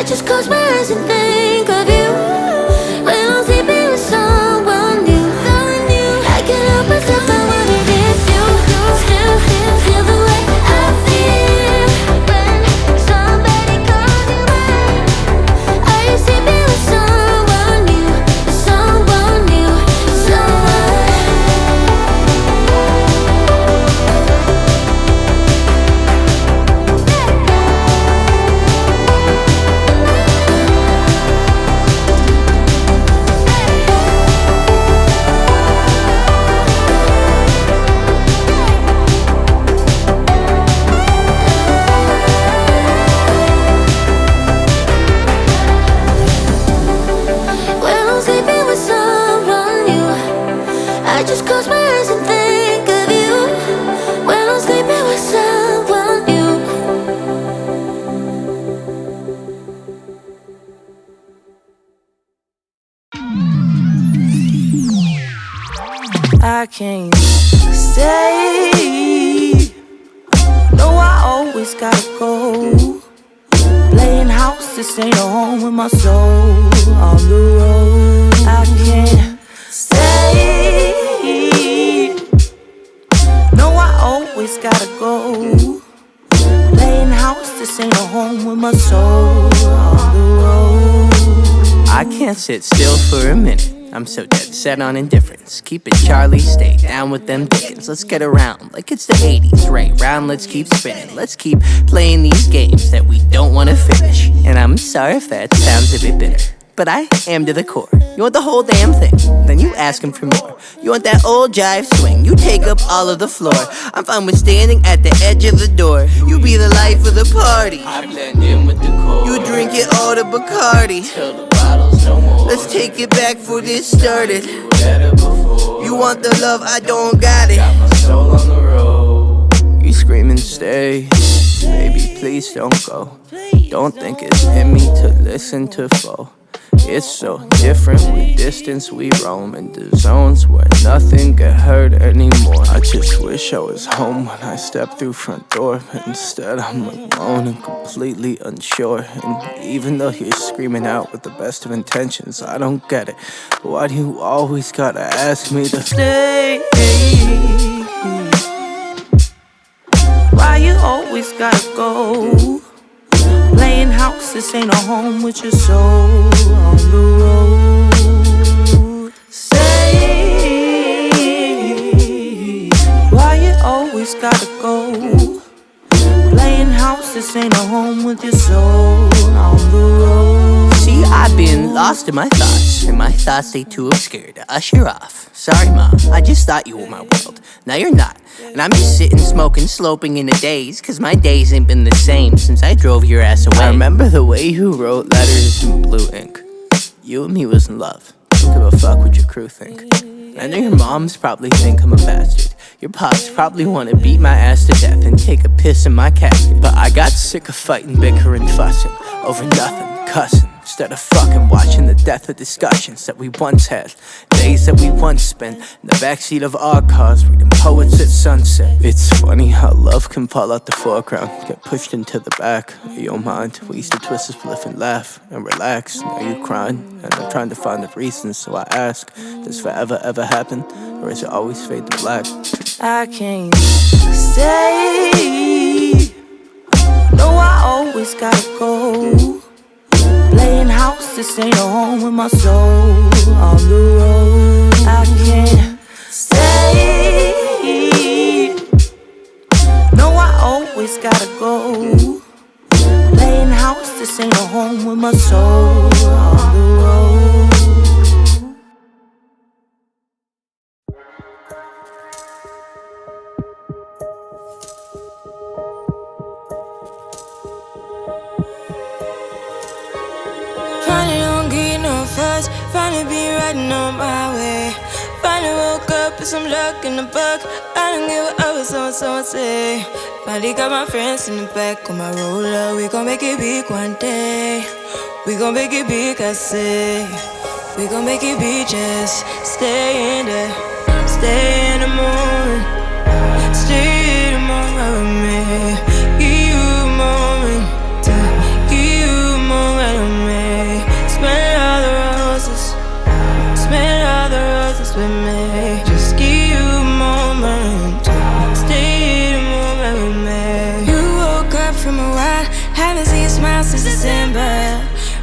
I just close my eyes and think of you. When I'm sleeping with someone new, I can't help myself, I wanna give you. Still feel the way I feel when somebody calls you out. Are you sleeping with someone new? Someone new, I just close my eyes and think of you. When I'm sleeping with someone new. I can't stay. No, I always gotta go. Playing house, this ain't a home with my soul. On the road, I can't stay. No, I always gotta go. Playing house, this ain't a home with my soul. On the road, I can't sit still for a minute. I'm so dead set on indifference. Keep it Charlie, stay down with them Dickens. Let's get around like it's the 80s. Right round, let's keep spinning. Let's keep playing these games that we don't want to finish. And I'm sorry if that sounds a bit bitter, but I am to the core. You want the whole damn thing, then you ask him for more. You want that old jive swing, you take up all of the floor. I'm fine with standing at the edge of the door. You be the life of the party, I blend in with the core. You drink it all to Bacardi till the bottle's no more. Let's take it back before this started. You want the love, I don't got it. Got my soul on the road. You screaming stay, baby please don't go. Don't think it's in me to listen to foe. It's so different with distance we roam into zones where nothing get hurt anymore. I just wish I was home when I stepped through front door, but instead I'm alone and completely unsure. And even though you're screaming out with the best of intentions, I don't get it. Why do you always gotta ask me to stay? why you always gotta go? Playing house, this ain't a home with your soul. On the road, say, why you always gotta go? Playing house, this ain't a home with your soul. On the road. See, I've been lost in my thoughts, and my thoughts stay too obscure to usher off. Sorry, Mom, I just thought you were my world. Now you're not. And I'm just sitting, smoking, sloping in a daze, cause my days ain't been the same since I drove your ass away. I remember the way you wrote letters in blue ink. You and me was in love. Don't give a fuck what your crew think. I know your moms probably think I'm a bastard. Your pops probably wanna beat my ass to death and take a piss in my casket. But I got sick of fighting, bickering, fussing over nothing, cussing. Instead of fucking watching the death of discussions that we once had. Days that we once spent in the backseat of our cars reading poets at sunset. It's funny how love can fall out the foreground, get pushed into the back of your mind. We used to twist a spliff and laugh and relax. Now you crying and I'm trying to find the reasons. So I ask, does forever ever happen? Or is it always fade to black? I can't stay. No, I always gotta go. Playing house, this ain't a home with my soul. On the road, I can't stay. No, I always gotta go. Playing house, this ain't a home with my soul. On the road. Finally be riding on my way. Finally woke up with some luck in the book. I don't give a what someone say. Finally got my friends in the back of my roller. We gon' make it big one day. We gon' make it big, I say. We gon' make it big, just stay in there. Stay in the moment. Stay in the moment with me. Give you a moment. Give you a moment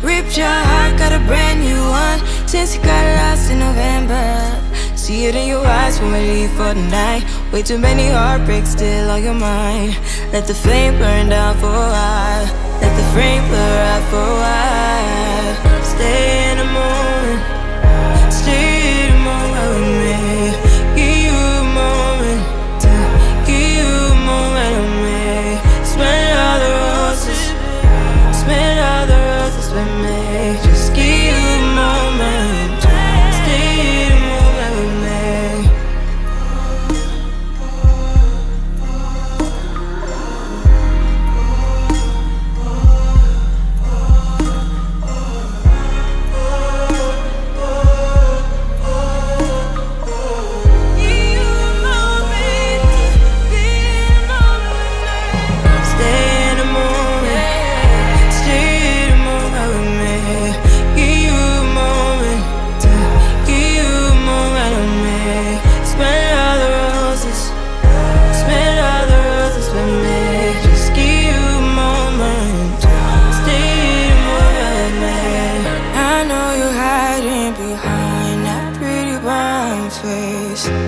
Ripped your heart, got a brand new one since you got lost in November. See it in your eyes when we leave for the night. Way too many heartbreaks still on your mind. Let the flame burn down for a while. Let the flame blur out for a while. Stay in the moment. Stay in the moment with me. Give you a moment. Give you a moment with me. Smell all the roses. Smell all the roses with me. Just give you a moment. Stay in the moment with me.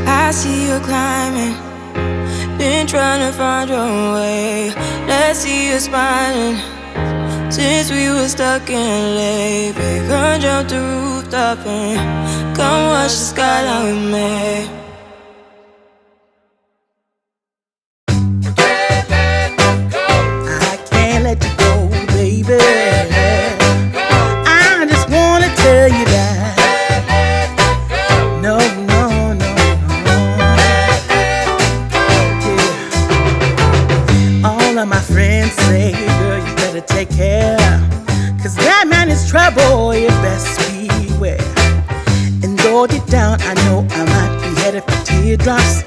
I see you climbing, been trying to find your way. Let's see you smiling. Since we were stuck in LA, babe, come jump the rooftop and come watch the skyline with me. I can't let you go, baby. I just wanna tell you that. No, no, no, no. Yeah. All of my friends say, girl, you better take care. Cause that man is trouble, you best beware. And though deep down, I know I might be headed for teardrops.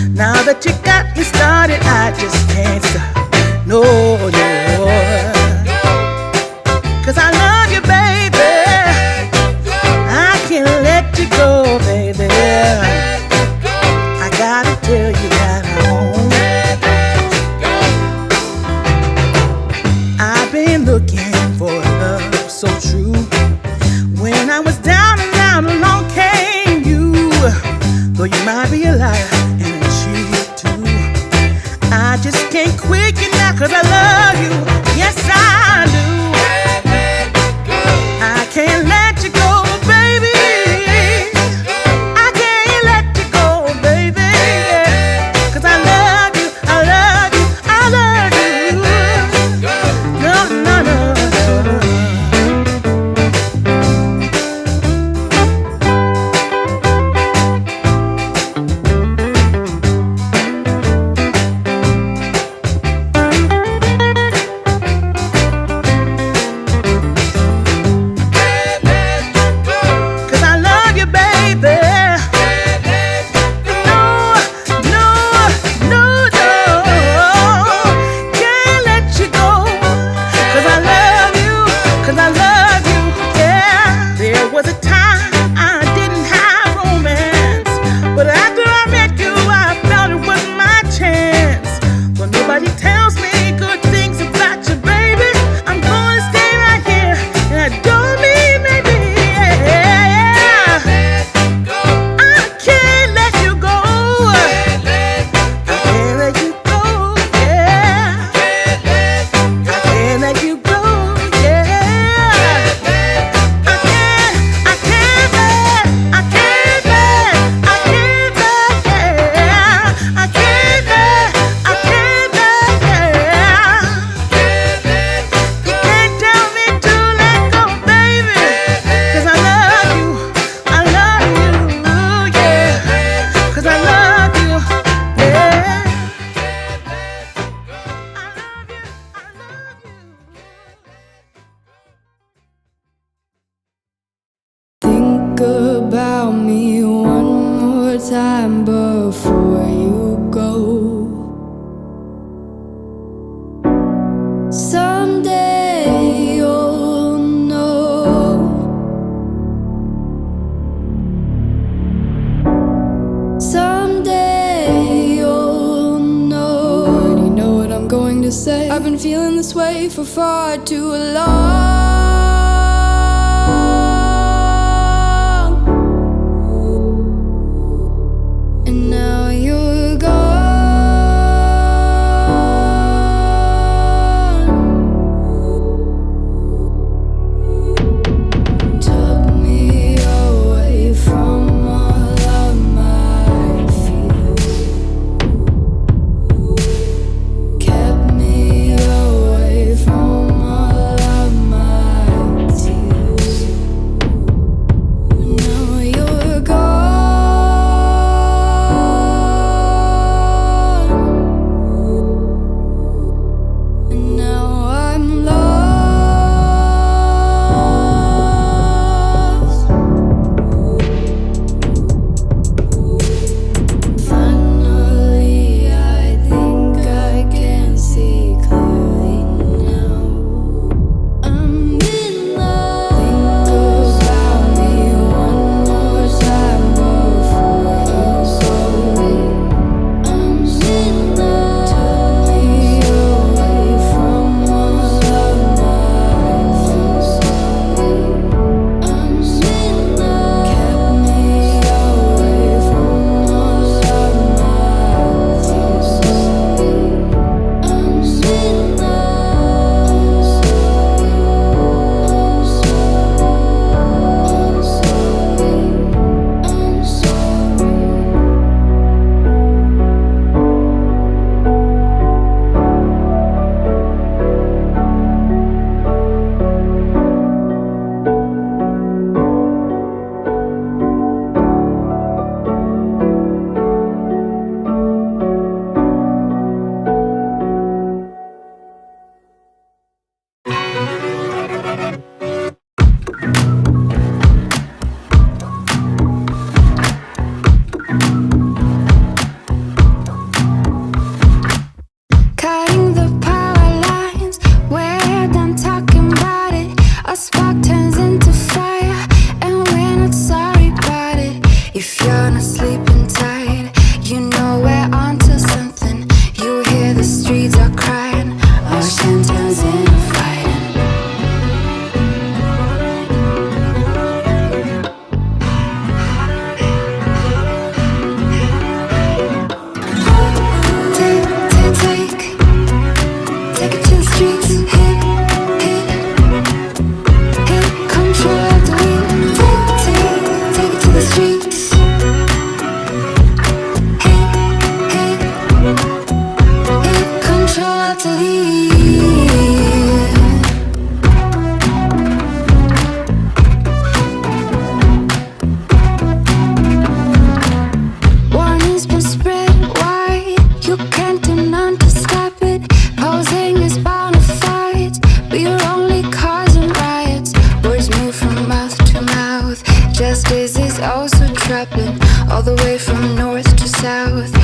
Now that you got me started, I just can't stop. No, no. Cause I love you, baby. I can't let you go, baby. I gotta tell you that I won't. I've been looking for a love so true. When I was down and out, along came you. Though you might be a liar and a cheat too, I just can't quit you now cause I love you. Yes, I do. I can't let you go, baby. I can't let you go, baby. Cause I love you, I love you, I love you. No, no, no, I've been feeling this way for far too long. from north to south.